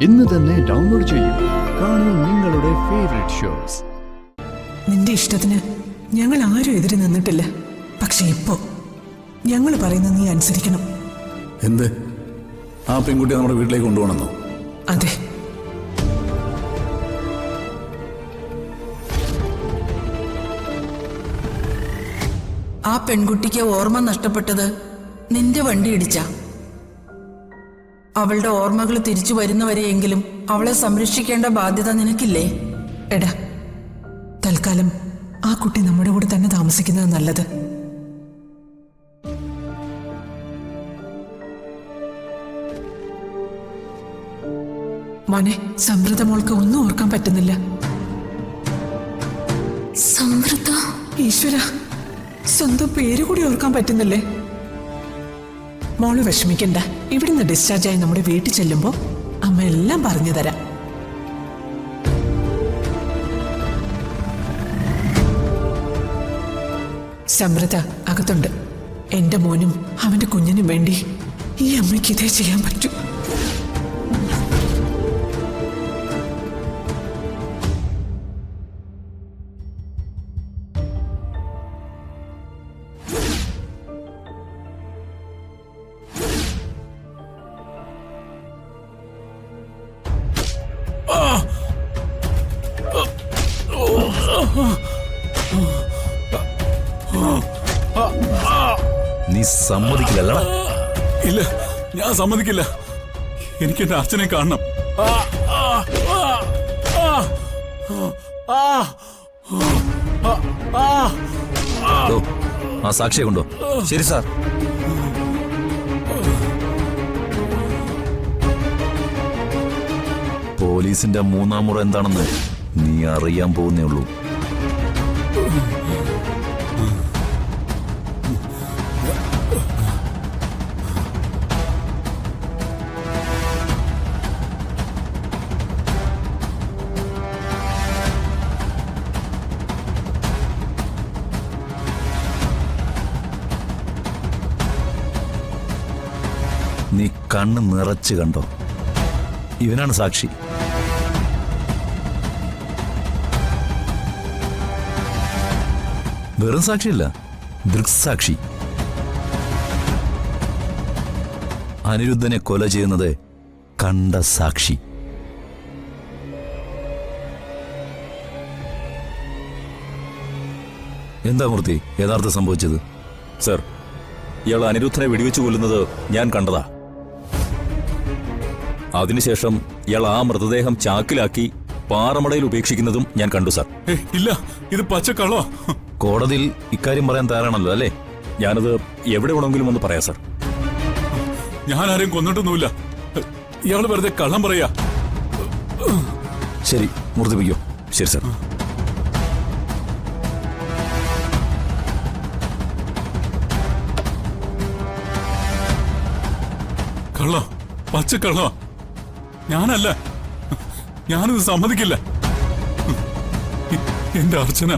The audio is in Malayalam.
ഇന്ന് തന്നെ ഡൗൺലോഡ് ചെയ്യൂ. കാണൂ നിങ്ങളുടെ ഫേവറേറ്റ് ഷോസ്. നിന്റെ ഇഷ്ടത്തിന് ഞങ്ങൾ ആരും എതിരെ നിന്നിട്ടില്ല. പക്ഷെ ഇപ്പോ ഞങ്ങൾ പറയുന്നത് നീ അനുസരിക്കണം. എന്ത്? ആ പെൺകുട്ടിയെ നമ്മുടെ വീട്ടിലേക്ക് കൊണ്ടുപോകണമെന്നോ? അതെ. ആ പെൺകുട്ടിക്ക് ഓർമ്മ നഷ്ടപ്പെട്ടത് നിന്റെ വണ്ടി ഇടിച്ച. അവളുടെ ഓർമ്മകൾ തിരിച്ചു വരുന്നവരെയെങ്കിലും അവളെ സംരക്ഷിക്കേണ്ട ബാധ്യത നിനക്കില്ലേ? എടാ, തൽക്കാലം ആ കുട്ടി നമ്മുടെ കൂടെ തന്നെ താമസിക്കുന്നത് നല്ലത്. മോനെ, സമൃദ്ധ മോൾക്ക് ഒന്നും ഓർക്കാൻ പറ്റുന്നില്ല. സമൃദ്ധ? ഈശ്വര, സ്വന്തം പേര് കൂടി ഓർക്കാൻ പറ്റുന്നില്ലേ? മോള് വിഷമിക്കണ്ട. ഇവിടുന്ന് ഡിസ്ചാർജായി നമ്മുടെ വീട്ടിൽ ചെല്ലുമ്പോ അമ്മ എല്ലാം പറഞ്ഞു തരാം. സമൃദ്ധ അകത്തുണ്ട്. എന്റെ മോനും അവന്റെ കുഞ്ഞിനും വേണ്ടി ഈ അമ്മയ്ക്ക് ഇതേ ചെയ്യാൻ പറ്റൂ. നീ സമ്മതിക്കില്ലല്ലോ? ഇല്ല, ഞാൻ സമ്മതിക്കില്ല. എനിക്ക് എന്റെ അച്ഛനെ കാണണം. ആ സാക്ഷിയെ കൊണ്ടോ? ശരി സാർ. പോലീസിന്റെ മൂന്നാം മുറ എന്താണെന്ന് നീ അറിയാൻ പോകുന്നേ ഉള്ളൂ. നീ കണ്ണ് നിറച്ച് കണ്ടോ? ഇവനാണ് സാക്ഷി. വെറും സാക്ഷിയല്ല, ദൃക്സാക്ഷി. അനിരുദ്ധനെ കൊല ചെയ്യുന്നത് കണ്ട സാക്ഷി. എന്താ മൂർത്തി യഥാർത്ഥം സംഭവിച്ചത്? സർ, ഇയാൾ അനിരുദ്ധനെ വെടിവെച്ച് കൊല്ലുന്നത് ഞാൻ കണ്ടതാ. അതിനുശേഷം ഇയാൾ ആ മൃതദേഹം ചാക്കിലാക്കി പാറമടയിൽ ഉപേക്ഷിക്കുന്നതും ഞാൻ കണ്ടു സർ. ഇല്ല, ഇത് പച്ചക്കള്ളോ. കോടതിയിൽ ഇക്കാര്യം പറയാൻ തയ്യാറാണല്ലോ അല്ലേ? ഞാനത് എവിടെ വേണമെങ്കിലും ഒന്ന് പറയാം സർ. ഞാൻ ആരെയും കൊന്നിട്ടൊന്നുമില്ല. ഇയാള് വെറുതെ കള്ളം പറയാ. ശരി, മൂർത്തിപ്പിക്കോ. ശരി സർ. കള്ളോ? പച്ചക്കള്ളോ? ഞാനല്ല. ഞാനിത് സമ്മതിക്കില്ല. എന്റെ അർച്ചന